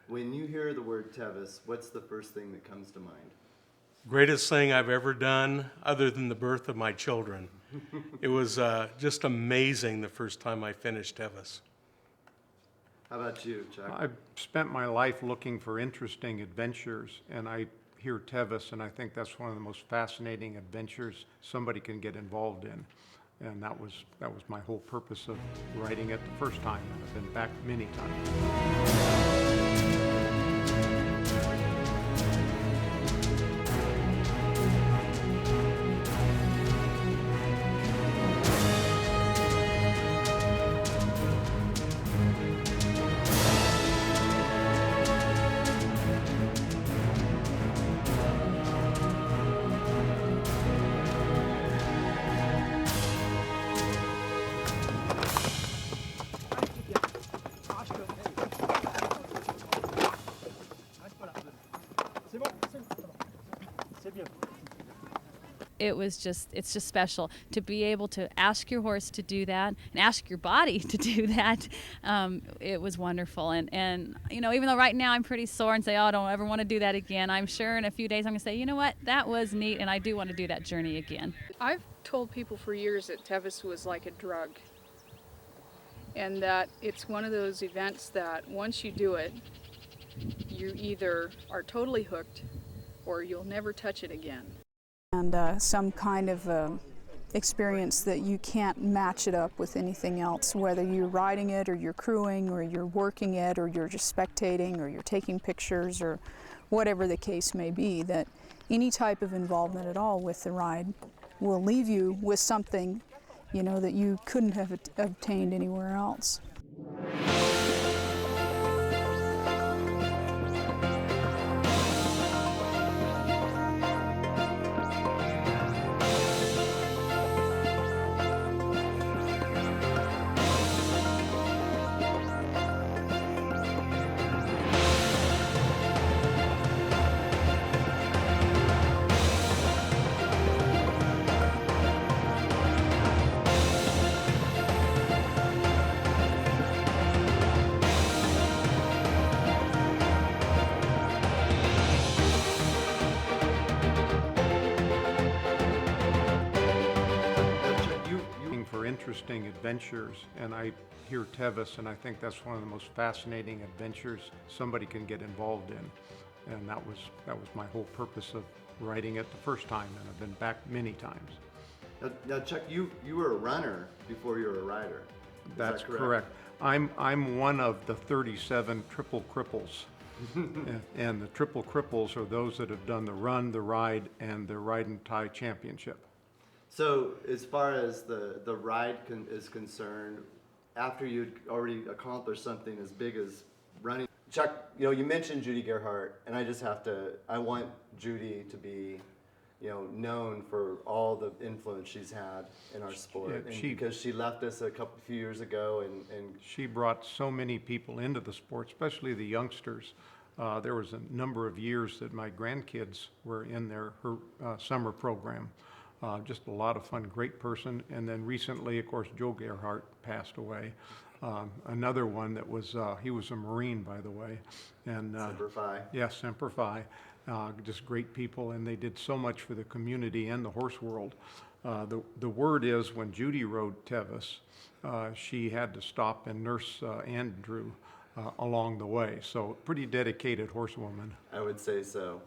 When you hear the word Tevis, what's the first thing that comes to mind? Greatest thing I've ever done other than the birth of my children. It was just amazing the first time I finished Tevis. How about you, Chuck? I've spent my life looking for interesting adventures, and I hear Tevis, and I think that's one of the most fascinating adventures somebody can get involved in. And that was my whole purpose of writing it the first time, and I've been back many times. It's just special to be able to ask your horse to do that and ask your body to do that. It was wonderful. And you know, even though right now I'm pretty sore and say, oh, I don't ever want to do that again, I'm sure in a few days I'm going to say, you know what, that was neat and I do want to do that journey again. I've told people for years that Tevis was like a drug, and that it's one of those events that once you do it, you either are totally hooked or you'll never touch it again. And some kind of experience that you can't match it up with anything else, whether you're riding it or you're crewing or you're working it or you're just spectating or you're taking pictures or whatever the case may be, that any type of involvement at all with the ride will leave you with something, you know, that you couldn't have obtained anywhere else. Interesting adventures, and I hear Tevis, and I think that's one of the most fascinating adventures somebody can get involved in. And that was my whole purpose of writing it the first time, and I've been back many times. Now Chuck, you were a runner before you were a rider. That's correct. I'm one of the 37 triple cripples. And the triple cripples are those that have done the run, the ride, and the ride and tie championship. So as far as the ride is concerned, after you'd already accomplished something as big as running, Chuck, you know, you mentioned Judy Gerhardt, and I want Judy to be, you know, known for all the influence she's had in our sport. Yeah, because she left us a few years ago, and she brought so many people into the sport, especially the youngsters. There was a number of years that my grandkids were in her summer program. Just a lot of fun, great person. And then recently, of course, Joe Gerhardt passed away. Another one that was, he was a Marine, by the way. And Semper Fi. Yes, Semper Fi. Just great people, and they did so much for the community and the horse world. The word is when Judy rode Tevis, she had to stop and nurse Andrew along the way. So pretty dedicated horsewoman. I would say so.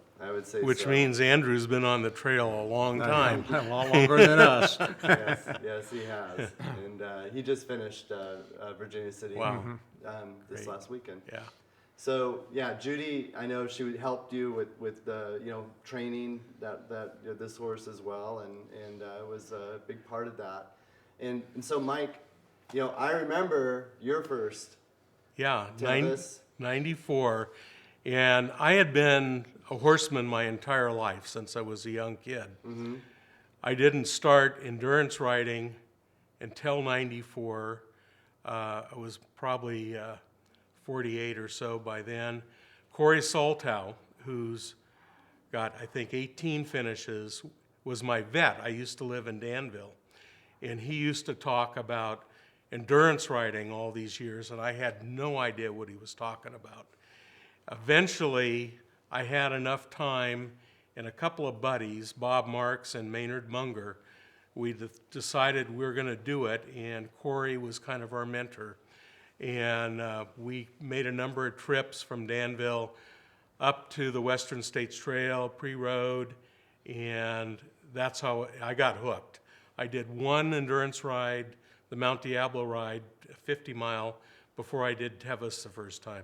Which means Andrew's been on the trail a long time. A lot longer than us. Yes, he has. And he just finished Virginia City this last weekend. Yeah. So yeah, Judy, I know she helped you with you know, training this horse as well, and was a big part of that. And so Mike, you know, I remember your first. Yeah, Tevis. 94, and I had been a horseman my entire life since I was a young kid. Mm-hmm. I didn't start endurance riding until 94. I was probably 48 or so by then. Corey Saltow, who's got, I think, 18 finishes, was my vet. I used to live in Danville, and he used to talk about endurance riding all these years, and I had no idea what he was talking about. Eventually, I had enough time and a couple of buddies, Bob Marks and Maynard Munger, we decided we were going to do it, and Corey was kind of our mentor. And we made a number of trips from Danville up to the Western States Trail, pre-road, and that's how I got hooked. I did one endurance ride, the Mount Diablo ride, 50-mile, before I did Tevis the first time.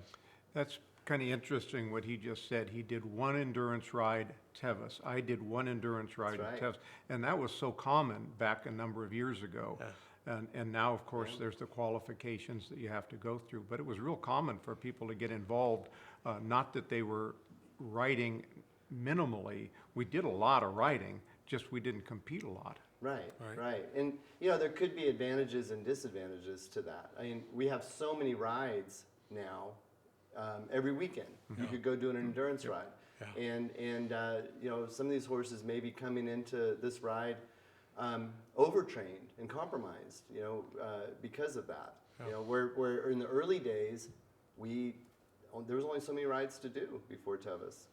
That's kind of interesting what he just said. He did one endurance ride, Tevis. I did one endurance ride That's at right. Tevis. And that was so common back a number of years ago. And now, of course, there's the qualifications that you have to go through. But it was real common for people to get involved, not that they were riding minimally. We did a lot of riding, just we didn't compete a lot. Right, Right. right. And, you know, there could be advantages and disadvantages to that. I mean, we have so many rides now, every weekend. You could go do an endurance ride. Yeah. And you know, some of these horses may be coming into this ride overtrained and compromised, you know, because of that. You know, where in the early days, there was only so many rides to do before Tevis.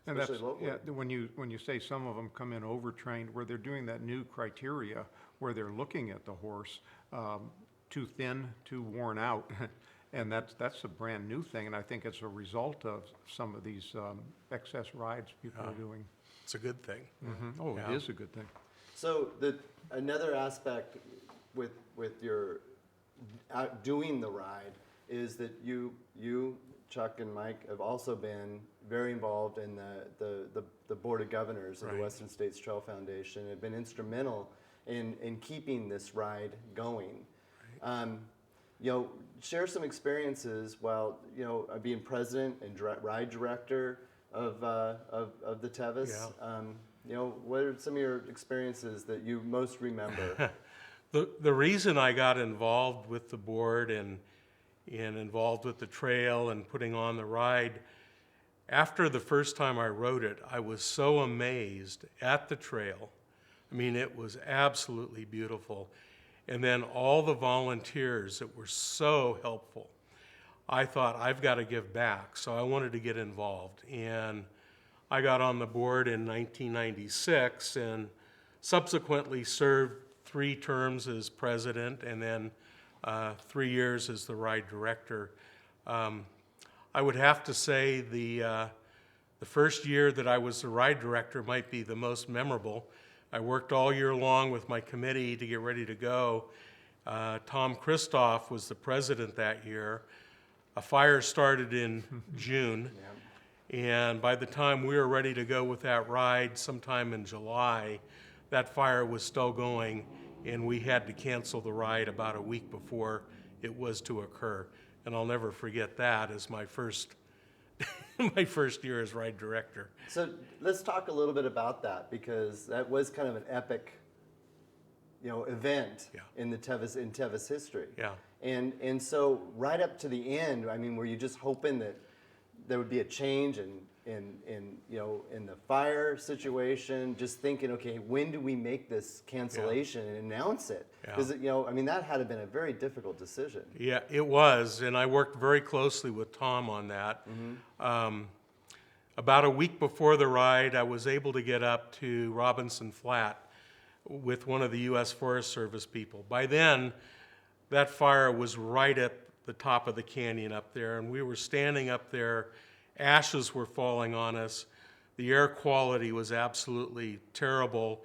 And that's, Especially locally. yeah, when you say some of them come in overtrained, where they're doing that new criteria, where they're looking at the horse, too thin, too worn out, and that's a brand new thing, and I think it's a result of some of these excess rides people are doing. It's a good thing. Oh, Yeah. it is a good thing. So another aspect with your doing the ride is that you Chuck and Mike have also been very involved in the board of governors of the Right. Western States Trail Foundation, have been instrumental in keeping this ride going. You know, share some experiences while, you know, being president and ride director of the Tevis. Yeah. You know, what are some of your experiences that you most remember? The reason I got involved with the board and involved with the trail and putting on the ride, after the first time I rode it, I was so amazed at the trail. I mean, it was absolutely beautiful. And then all the volunteers that were so helpful. I thought, I've got to give back, so I wanted to get involved. And I got on the board in 1996 and subsequently served 3 terms as president and then 3 years as the ride director. I would have to say the first year that I was the ride director might be the most memorable. I worked all year long with my committee to get ready to go. Tom Kristoff was the president that year. A fire started in June, and by the time we were ready to go with that ride sometime in July, that fire was still going, and we had to cancel the ride about a week before it was to occur. And I'll never forget that as my first my first year as ride director. So let's talk a little bit about that, because that was kind of an epic, you know, event Yeah. in Tevis history. Yeah. And so right up to the end, I mean, were you just hoping that there would be a change in you know, in the fire situation, just thinking, okay, when do we make this cancellation and announce it? Yeah. Because you know, I mean, that had been a very difficult decision. Yeah, it was, and I worked very closely with Tom on that. About a week before the ride, I was able to get up to Robinson Flat with one of the U.S. Forest Service people. By then, that fire was right at the top of the canyon up there, and we were standing up there. Ashes were falling on us. The air quality was absolutely terrible.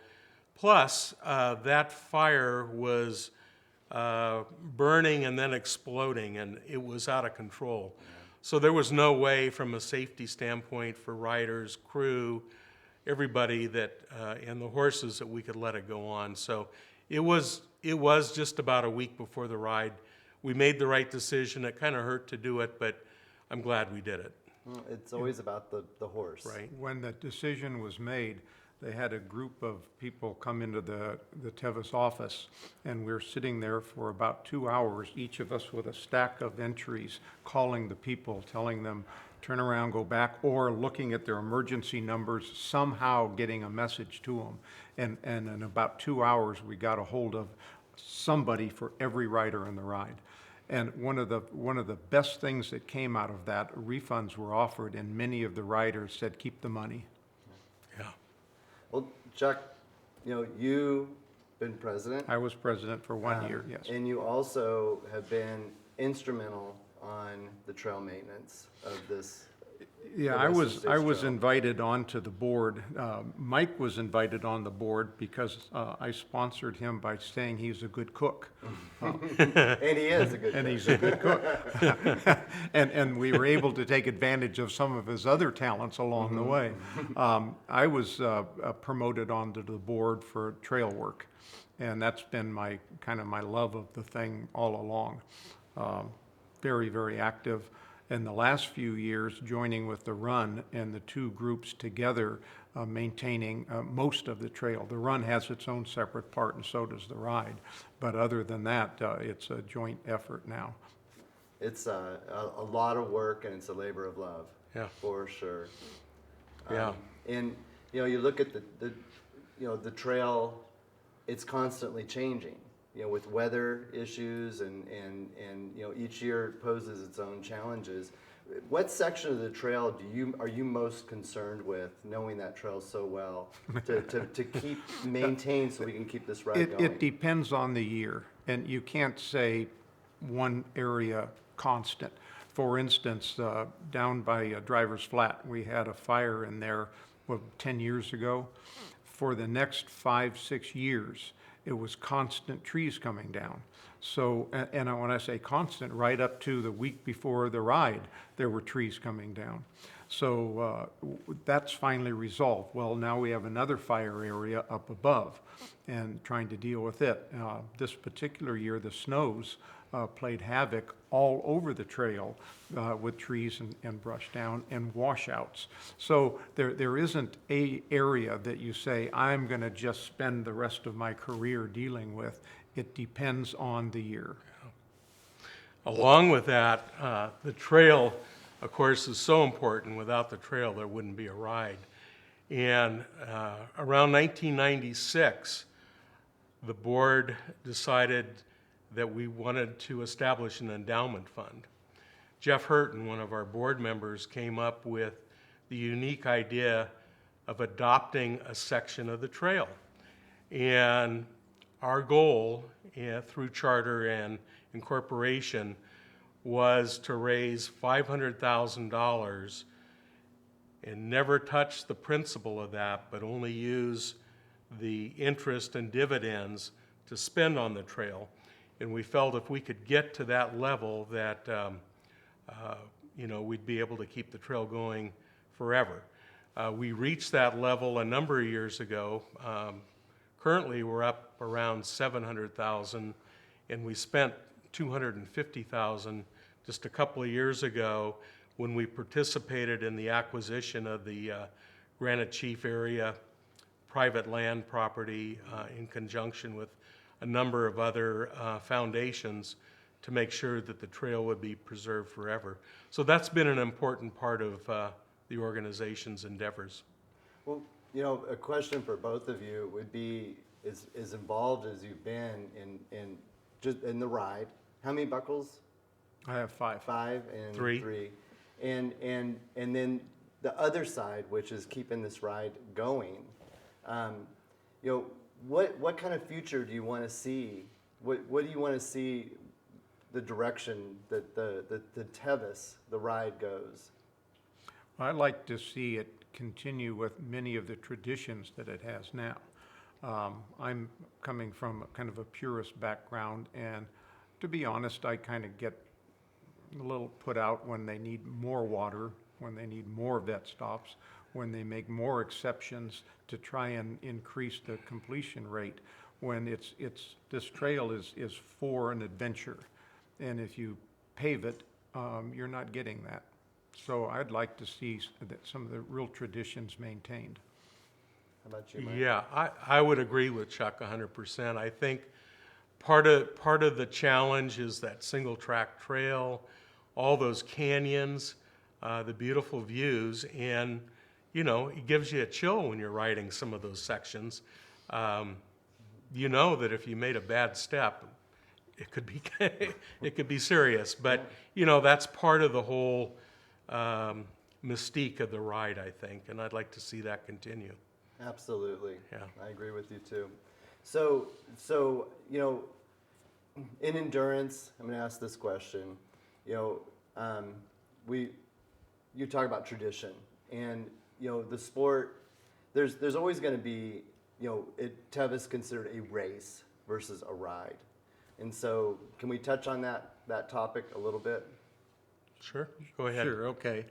Plus, that fire was burning and then exploding, and it was out of control. So there was no way from a safety standpoint for riders, crew, everybody that, and the horses that we could let it go on. So it was just about a week before the ride. We made the right decision. It kind of hurt to do it, but I'm glad we did it. Well, it's always about the horse. Right. When the decision was made, they had a group of people come into the Tevis office, and we were sitting there for about 2 hours, each of us with a stack of entries, calling the people, telling them, turn around, go back, or looking at their emergency numbers, somehow getting a message to them. And in about 2 hours, we got a hold of somebody for every rider in the ride. And one of the best things that came out of that, refunds were offered, and many of the riders said, keep the money. Yeah. Well, Chuck, you've been president. I was president for 1 year, yes. And you also have been instrumental on the trail maintenance of this. Yeah, the I Western was States Trail. invited onto the board. Mike was invited on the board because I sponsored him by saying he's a good cook. And he is a good And cook. he's a good cook. And we were able to take advantage of some of his other talents along the way. I was promoted onto the board for trail work, and that's been my love of the thing all along. Very, very active. In the last few years, joining with the run and the two groups together, maintaining most of the trail. The run has its own separate part, and so does the ride. But other than that, it's a joint effort now. It's a lot of work, and it's a labor of love. Yeah. For sure. Yeah. And you look at the trail, it's constantly changing. With weather issues and each year poses its own challenges. What section of the trail are you most concerned with, knowing that trail so well, to keep maintained so we can keep this ride going? It depends on the year, and you can't say one area constant. For instance, down by Driver's Flat, we had a fire in there 10 years ago. For the next 5-6 years, it was constant trees coming down. So, and when I say constant, right up to the week before the ride, there were trees coming down. So that's finally resolved. Well, now we have another fire area up above and trying to deal with it. This particular year, the snows played havoc all over the trail with trees and brush down and washouts. So there isn't a area that you say, I'm going to just spend the rest of my career dealing with. It depends on the year. Along with that, the trail, of course, is so important. Without the trail, there wouldn't be a ride. And around 1996, the board decided that we wanted to establish an endowment fund. Jeff Hurton, one of our board members, came up with the unique idea of adopting a section of the trail. And our goal, through charter and incorporation, was to raise $500,000 and never touch the principal of that, but only use the interest and dividends to spend on the trail. And we felt if we could get to that level that, we'd be able to keep the trail going forever. We reached that level a number of years ago. Currently, we're up around $700,000, and we spent $250,000 just a couple of years ago when we participated in the acquisition of the Granite Chief area private land property in conjunction with a number of other foundations to make sure that the trail would be preserved forever. So that's been an important part of the organization's endeavors. Well, a question for both of you would be, as involved as you've been in the ride, how many buckles? I have 5. 5 and Three. And then the other side, which is keeping this ride going. What kind of future do you want to see? What do you want to see the direction that the Tevis, the ride, goes? I'd like to see it continue with many of the traditions that it has now. I'm coming from kind of a purist background, and to be honest, I kind of get a little put out when they need more water, when they need more vet stops, when they make more exceptions to try and increase the completion rate, when this trail is for an adventure. And if you pave it, you're not getting that. So I'd like to see some of the real traditions maintained. How about you, Mike? Yeah, I would agree with Chuck 100%. I think part of the challenge is that single track trail, all those canyons, the beautiful views, and it gives you a chill when you're riding some of those sections. That if you made a bad step, it could be it could be serious. But you know, that's part of the whole mystique of the ride, I think, and I'd like to see that continue. Absolutely. Yeah. I agree with you too. So you know, in endurance, I'm going to ask this question. You know, you talk about tradition, and you know, the sport. There's always going to be, you know, Tevis considered a race versus a ride, and so can we touch on that topic a little bit? Sure, go ahead. Sure, okay.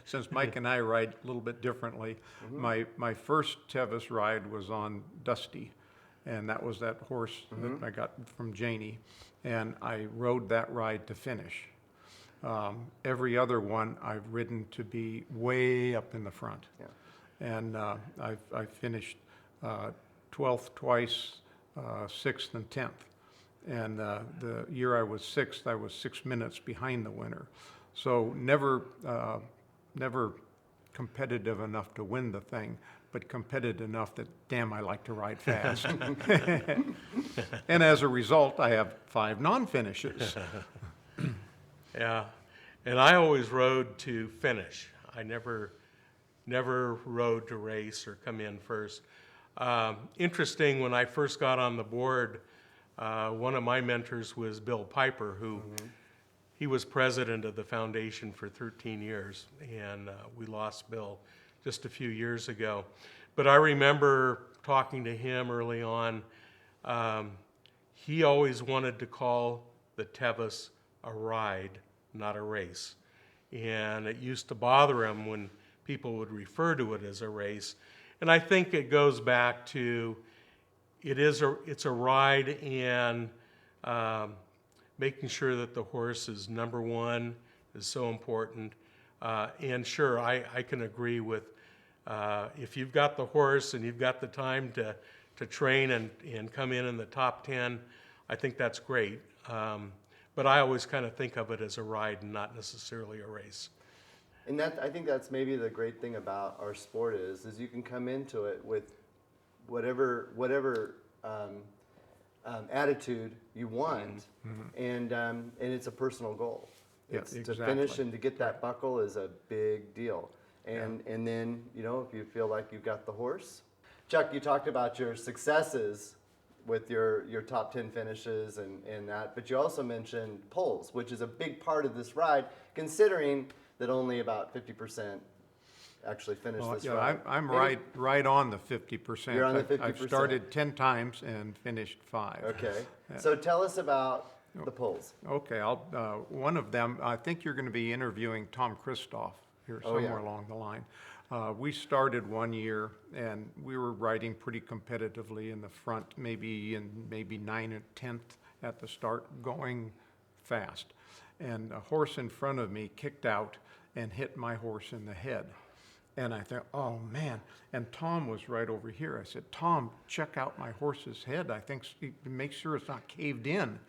Since Mike and I ride a little bit differently, my first Tevis ride was on Dusty, and that was that horse that I got from Janie, and I rode that ride to finish. Every other one I've ridden to be way up in the front. Yeah. And I finished 12th twice, 6th and 10th. And the year I was 6th, I was 6 minutes behind the winner. So never competitive enough to win the thing, but competitive enough that, damn, I like to ride fast. And as a result, I have 5 non-finishes. Yeah, and I always rode to finish. I never rode to race or come in first. Interesting, when I first got on the board, one of my mentors was Bill Piper, who he was president of the foundation for 13 years, and we lost Bill just a few years ago. But I remember talking to him early on. He always wanted to call the Tevis a ride, not a race. And it used to bother him when people would refer to it as a race. And I think it goes back to it's a ride, and making sure that the horse is number one is so important. And sure, I can agree with if you've got the horse and you've got the time to train and come in the top 10, I think that's great. But I always kind of think of it as a ride and not necessarily a race. And I think that's maybe the great thing about our sport is you can come into it with whatever attitude you want, and it's a personal goal. Yeah, It's to exactly. finish and to get that buckle is a big deal. And then, you know, if you feel like you've got the horse. Chuck, you talked about your successes with your top 10 finishes and that, but you also mentioned poles, which is a big part of this ride, considering that only about 50% actually finish this Yeah, ride. I'm Maybe- right on the 50%. You're on the I've 50%. started 10 times and finished 5. Okay, so tell us about the poles. Okay, one of them, I think you're going to be interviewing Tom Kristoff here Oh, yeah. somewhere along the line. We started one year, and we were riding pretty competitively in the front, maybe 9th and 10th at the start, going fast. And a horse in front of me kicked out and hit my horse in the head. And I thought, oh man. And Tom was right over here. I said, Tom, check out my horse's head. I think, make sure it's not caved in.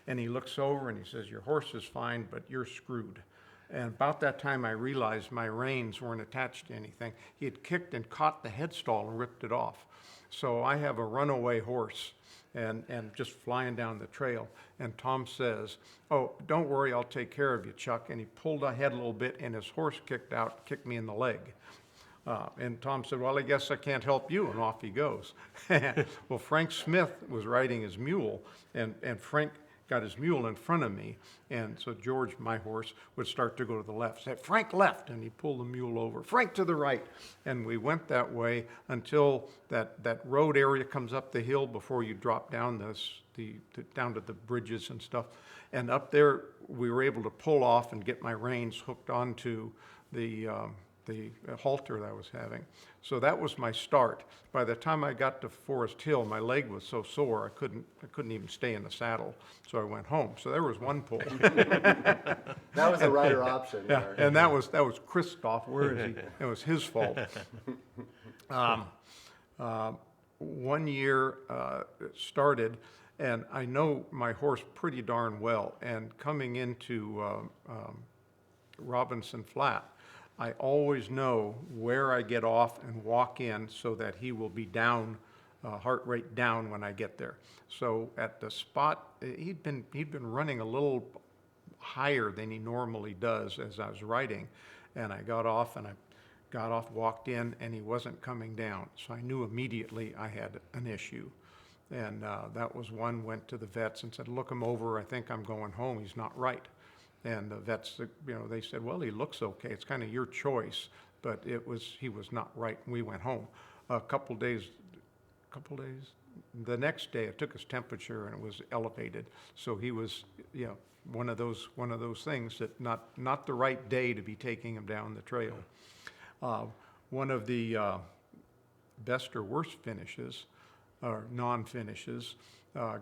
And he looks over and he says, your horse is fine, but you're screwed. And about that time, I realized my reins weren't attached to anything. He had kicked and caught the headstall and ripped it off. So I have a runaway horse and just flying down the trail. And Tom says, oh, don't worry, I'll take care of you, Chuck. And he pulled ahead a little bit, and his horse kicked me in the leg. And Tom said, well, I guess I can't help you, and off he goes. Well, Frank Smith was riding his mule, and Frank got his mule in front of me, and so George, my horse, would start to go to the left. Say, Frank left, and he pulled the mule over. Frank to the right, and we went that way until that road area comes up the hill before you drop down down to the bridges and stuff. And up there, we were able to pull off and get my reins hooked onto the halter that I was having. So that was my start. By the time I got to Forest Hill, my leg was so sore I couldn't even stay in the saddle. So I went home. So there was one pull. That was a rider option. Yeah, there. and that was Christoph. Where is he? It was his fault. One year it started, and I know my horse pretty darn well. And coming into Robinson Flat, I always know where I get off and walk in so that he will be down heart rate down when I get there. So at the spot, he'd been running a little higher than he normally does as I was riding, and I got off, walked in, and he wasn't coming down. So I knew immediately I had an issue. And that was one. Went to the vets and said, look him over, I think I'm going home, he's not right. And the vets, they said, well, he looks okay, it's kind of your choice, but he was not right, and we went home. A couple days, the next day I took his temperature and it was elevated. So he was, one of those things that not the right day to be taking him down the trail. One of the best or worst finishes, or non-finishes,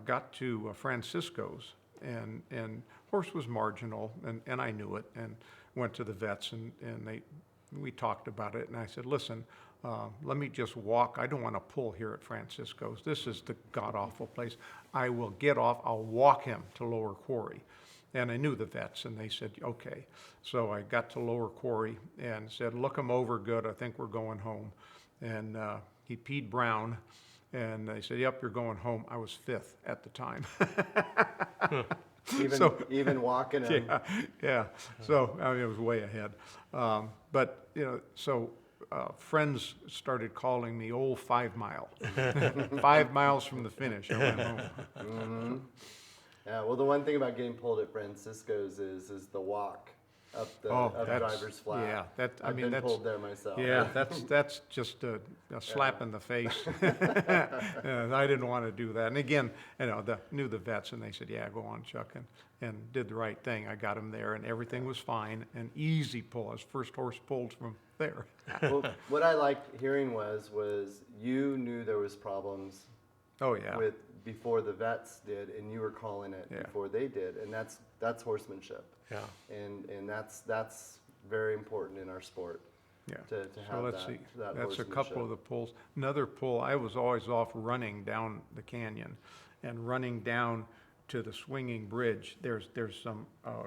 got to Francisco's, and horse was marginal, and I knew it, and went to the vets, and we talked about it, and I said, listen, let me just walk. I don't want to pull here at Francisco's. This is the god-awful place. I will get off. I'll walk him to Lower Quarry. And I knew the vets, and they said, okay. So I got to Lower Quarry and said, look him over good. I think we're going home. And he peed brown, and they said, yep, you're going home. I was 5th at the time. Even walking him. Yeah. So I mean, it was way ahead. But friends started calling me old 5 Mile. 5 miles from the finish, I went home. Mm-hmm. Yeah, well, the one thing about getting pulled at Francisco's is the walk up Driver's Flat. Yeah, I've been pulled there myself. Yeah, that's just a slap in the face. I didn't want to do that. And again, knew the vets, and they said, yeah, go on, Chuck, and did the right thing. I got him there, and everything was fine. An easy pull. I was first horse pulled from there. Well, what I liked hearing was you knew there was problems. Oh yeah. Before the vets did, and you were calling it before they did, and that's horsemanship. Yeah. And that's very important in our sport. Yeah. To have so let's that, see. that That's a couple of the pulls. Another pull. I was always off running down the canyon, and running down to the swinging bridge. There's some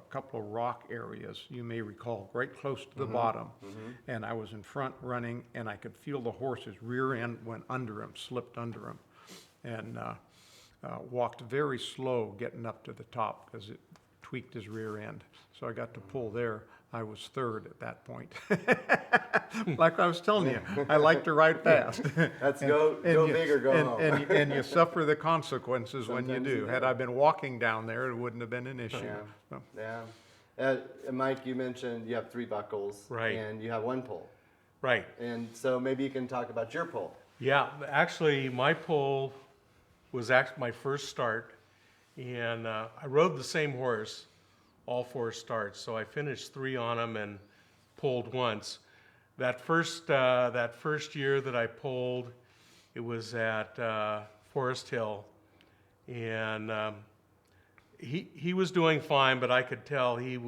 couple of rock areas you may recall, right close to the bottom. Mm-hmm. And I was in front running, and I could feel the horse's rear end went under him, slipped under him, and walked very slow getting up to the top because it tweaked his rear end. So I got to pull there. I was 3rd at that point. Like I was telling you, I like to ride fast. That's go big or go home. And you suffer the consequences when you Sometimes do. you Had do. I been walking down there, it wouldn't have been an issue. Yeah. So. Yeah. Mike, you mentioned you have 3 buckles. Right. And you have 1 pull. Right. And so maybe you can talk about your pull. Yeah, actually, my pull was actually my first start, and I rode the same horse all 4 starts, so I finished 3 on him and pulled once. That first year that I pulled, it was at Forest Hill, and he was doing fine, but I could tell he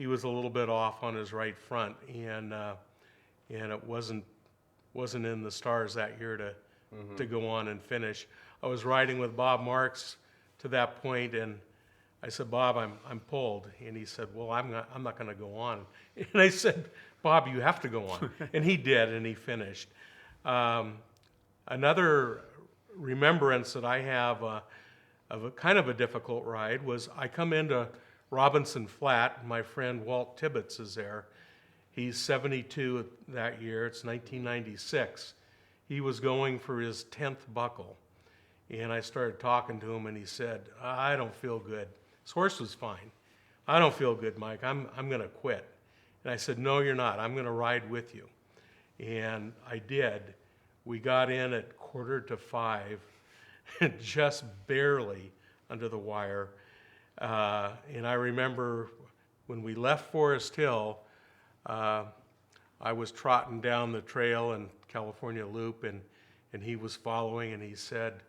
was a little bit off on his right front, and it wasn't in the stars that year to go on and finish. I was riding with Bob Marks to that point, and I said, Bob, I'm pulled. And he said, well, I'm not going to go on. And I said, Bob, you have to go on. And he did, and he finished. Another remembrance that I have of a kind of a difficult ride was I come into Robinson Flat. My friend Walt Tibbetts is there. He's 72 that year. It's 1996. He was going for his 10th buckle. And I started talking to him, and he said, I don't feel good. His horse was fine. I don't feel good, Mike. I'm going to quit. And I said, no, you're not. I'm going to ride with you. And I did. We got in at 4:45, just barely under the wire. And I remember when we left Forest Hill, I was trotting down the trail in California Loop, and he was following, and he said,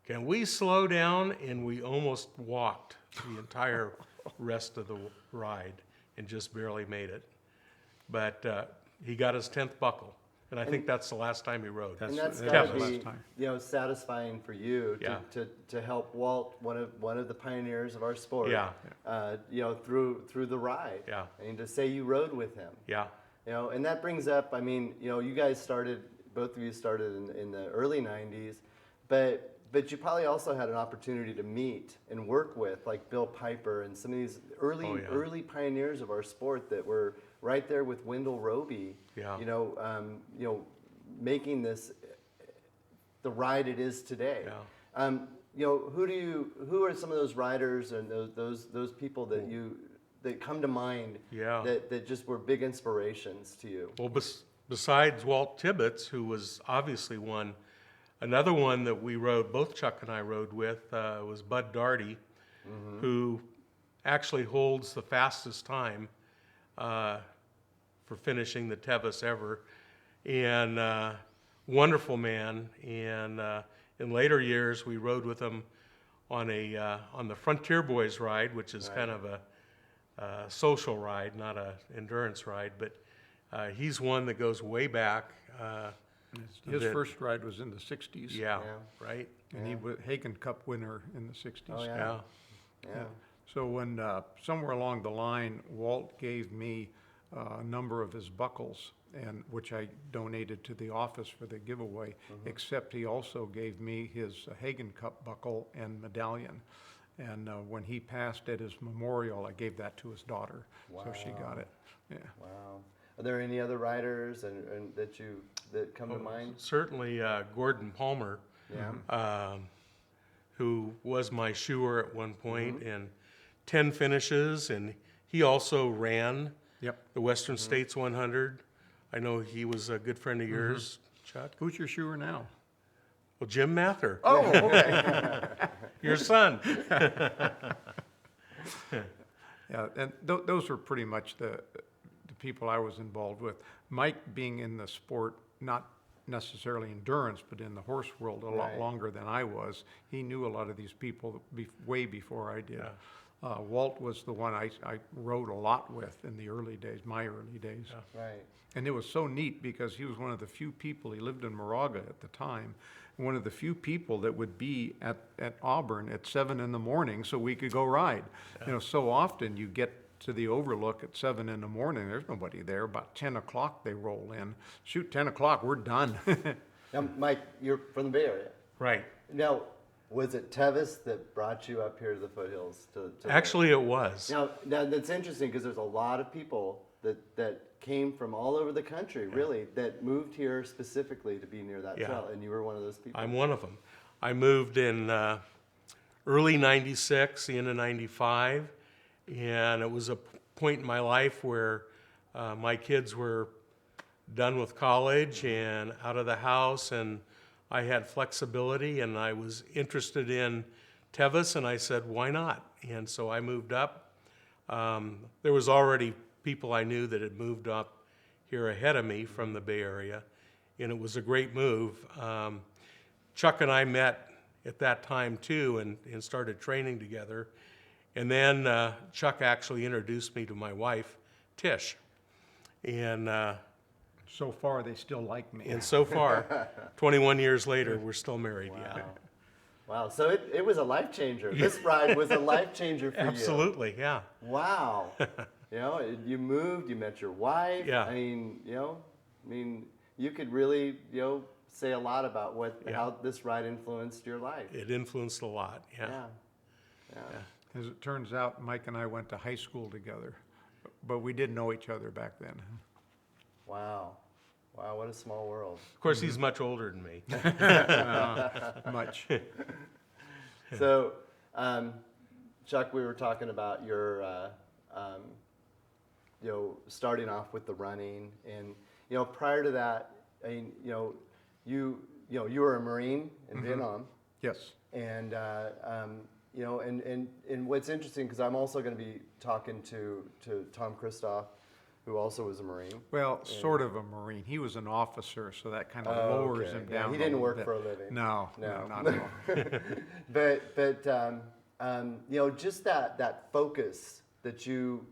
can we slow down? And we almost walked the entire rest of the ride and just barely made it. But he got his 10th buckle, and I think that's the last time he rode. And that's That got was to the be, last time. satisfying for you to help Walt, one of the pioneers of our sport. Yeah. Through the ride. Yeah. And to say you rode with him. Yeah. And that brings up, you guys both of you started in the early 90s, but you probably also had an opportunity to meet and work with like Bill Piper and some of these early pioneers of our sport that were right there with Wendell Roby. Yeah. Making this the ride it is today. Yeah. Who are some of those riders and those people that come to mind Yeah. that just were big inspirations to you? Well, besides Walt Tibbetts, who was obviously one, another one that we rode, both Chuck and I rode with, was Bud Darty, who actually holds the fastest time for finishing the Tevis ever, and wonderful man. And in later years, we rode with him on the Frontier Boys ride, which is kind of a social ride, not an endurance ride, but he's one that goes way back. His first ride was in the 60s. Yeah, right. And he was Hagen Cup winner in the 60s. Oh, yeah. Yeah. Yeah. So when somewhere along the line, Walt gave me a number of his buckles, and which I donated to the office for the giveaway, except he also gave me his Hagen Cup buckle and medallion. And when he passed at his memorial, I gave that to his daughter, so she got it. Yeah. Wow. Are there any other riders and that come to mind? Certainly Gordon Palmer, Yeah. who was my shoer at one point, and 10 finishes, and he also ran the Western States 100. I know he was a good friend of yours, Chuck. Who's your shoer now? Well, Jim Mather, Oh, okay. your son. Yeah, and those were pretty much the people I was involved with. Mike being in the sport, not necessarily endurance, but in the horse world a lot longer than I was, he knew a lot of these people way before I did. Walt was the one I rode a lot with in the early days, my early days. Right. And it was so neat because he was one of the few people, he lived in Moraga at the time, one of the few people that would be at Auburn at 7 in the morning so we could go ride. You know, so often you get to the overlook at 7 in the morning, there's nobody there. About 10 o'clock they roll in. Shoot, 10 o'clock, we're done. Now, Mike, you're from the Bay Area. Right. Now, was it Tevis that brought you up here to the foothills? To Actually, it was. Now that's interesting because there's a lot of people that came from all over the country, really, that moved here specifically to be near that trail, and you were one of those people. I'm one of them. I moved in early 96, the end of 95, and it was a point in my life where my kids were done with college and out of the house, and I had flexibility, and I was interested in Tevis, and I said, why not? And so I moved up. There was already people I knew that had moved up here ahead of me from the Bay Area, and it was a great move. Chuck and I met at that time too and started training together. And then Chuck actually introduced me to my wife, Tish. And So far, they still like me. and so far, 21 years later, we're still married, yeah. Wow, so it was a life changer. This ride was a life changer for you. Absolutely, yeah. Wow. You moved, you met your wife. Yeah. I mean, you could really, say a lot about how this ride influenced your life. It influenced a lot, yeah. As it turns out, Mike and I went to high school together, but we didn't know each other back then. Wow. Wow, what a small world. Of course, he's much older than me. Much. So, Chuck, we were talking about your, starting off with the running, and prior to that, I mean, you were a Marine in Vietnam, Yes. and and what's interesting because I'm also going to be talking to Tom Kristoff, who also was a Marine. Well, sort of a Marine. He was an officer, so that kind of lowers him down. He didn't little work bit. for a living. No, not at all. But just that focus that you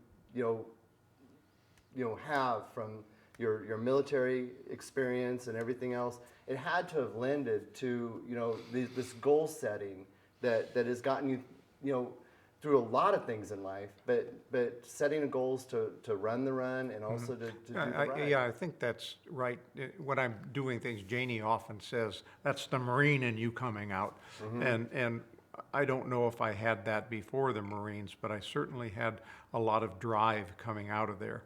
have from your military experience and everything else, it had to have lended to this goal setting that has gotten you through a lot of things in life, but setting goals to run the run and also to do the ride. Yeah, I think that's right. When I'm doing things, Janie often says, that's the Marine in you coming out. And I don't know if I had that before the Marines, but I certainly had a lot of drive coming out of there.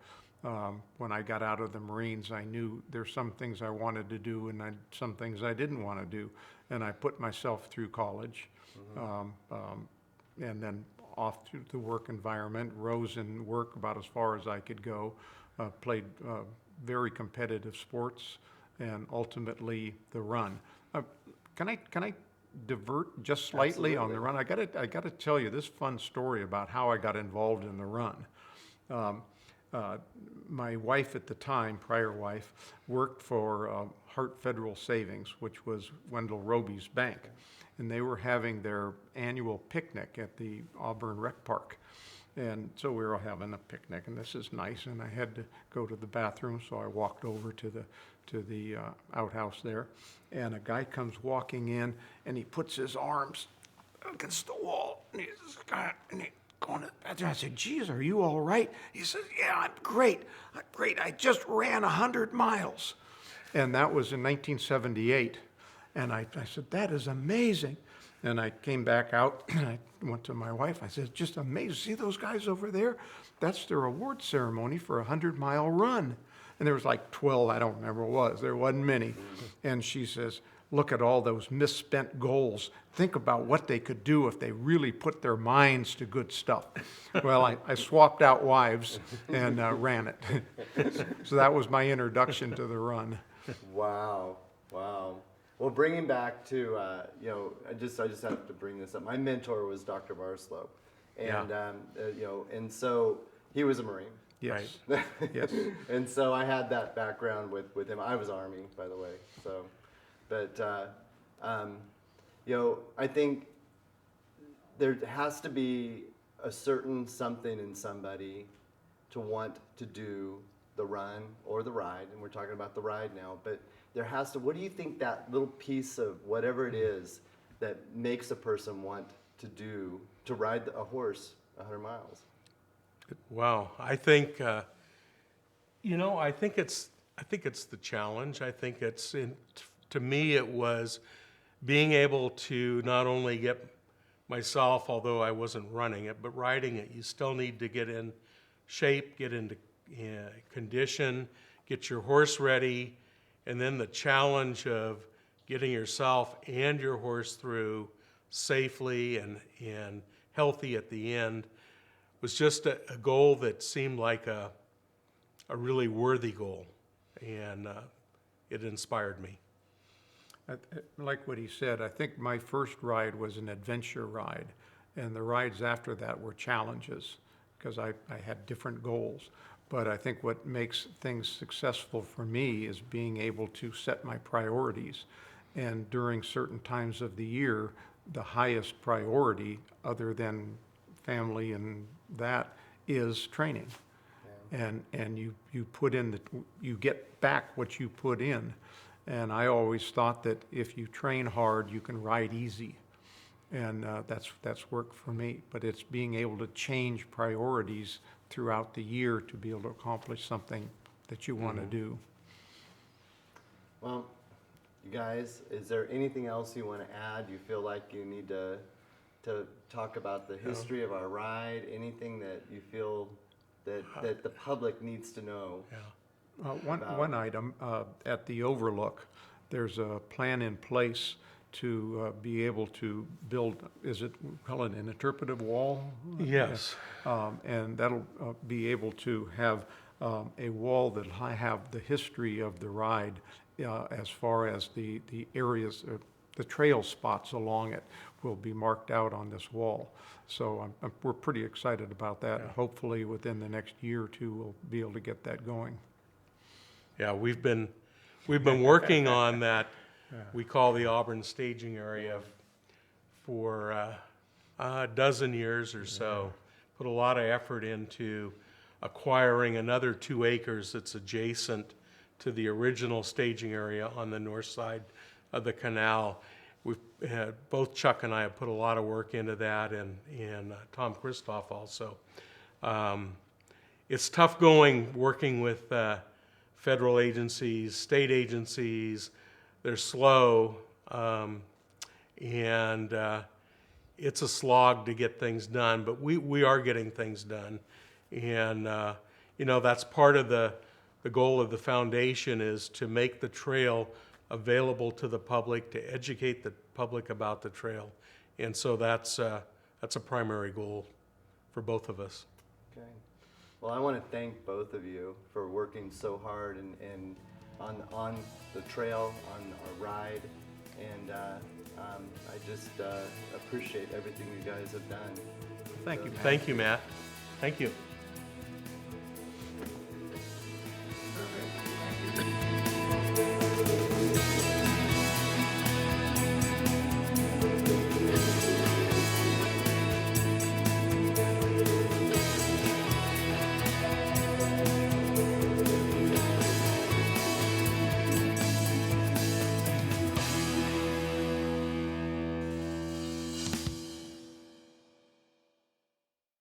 When I got out of the Marines, I knew there's some things I wanted to do and some things I didn't want to do. And I put myself through college. And then off to the work environment, rose in work about as far as I could go, played very competitive sports, and ultimately the run. Can I divert just slightly on the run? I gotta tell you this fun story about how I got involved in the run. My wife at the time, prior wife, worked for Hart Federal Savings, which was Wendell Roby's bank. And they were having their annual picnic at the Auburn Rec Park. And so we were having a picnic, and this is nice, and I had to go to the bathroom, so I walked over to the outhouse there, and a guy comes walking in, and he puts his arms against the wall, and he's going to the bathroom. I said, geez, are you all right? He says, yeah, I'm great. I just ran 100 miles. And that was in 1978. And I said, that is amazing. And I came back out, and I went to my wife. I said, just amazing. See those guys over there? That's their award ceremony for a 100-mile run. And there was like 12, I don't remember what it was. There wasn't many. And she says, look at all those misspent goals. Think about what they could do if they really put their minds to good stuff. Well, I swapped out wives and ran it. So that was my introduction to the run. Wow. Well, bringing back to, I just have to bring this up. My mentor was Dr. Barslow. And, and so he was a Marine. Yes. Right? Yes. And so I had that background with him. I was Army, by the way. So, but, I think there has to be a certain something in somebody to want to do the run or the ride. And we're talking about the ride now, but there has to, what do you think that little piece of whatever it is that makes a person want to ride a horse 100 miles? Wow, I think, I think it's the challenge. I think to me, it was being able to not only get myself, although I wasn't running it, but riding it. You still need to get in shape, get into condition, get your horse ready, and then the challenge of getting yourself and your horse through safely and healthy at the end was just a goal that seemed like a really worthy goal, and it inspired me. I like what he said. I think my first ride was an adventure ride, and the rides after that were challenges because I had different goals. But I think what makes things successful for me is being able to set my priorities. And during certain times of the year, the highest priority, other than family and that, is training. Yeah. And you put in you get back what you put in. And I always thought that if you train hard, you can ride easy. And that's worked for me. But it's being able to change priorities throughout the year to be able to accomplish something that you want to do. Well, you guys, is there anything else you want to add? You feel like you need to talk about the history of our ride? Anything that you feel that the public needs to know? Yeah. One item, at the Overlook, there's a plan in place to be able to build, is it call it an interpretive wall? Yes. And that'll be able to have a wall that'll have the history of the ride as far as the areas, the trail spots along it will be marked out on this wall. So we're pretty excited about that. Yeah. Hopefully within the next year or two, we'll be able to get that going. Yeah, we've been working on that. We call the Auburn staging area for a dozen years or so. Put a lot of effort into acquiring another 2 acres that's adjacent to the original staging area on the north side of the canal. we've both Chuck and I have put a lot of work into that, and Tom Kristoff also. It's tough working with federal agencies, state agencies. They're slow, and it's a slog to get things done, but we are getting things done. And, that's part of the goal of the foundation, is to make the trail available to the public, to educate the public about the trail. And so that's a primary goal for both of us. Okay. Well, I want to thank both of you for working so hard and on the trail, on our ride, and I just appreciate everything you guys have done. Thank you, Matt. Thank you, Matt. Thank you.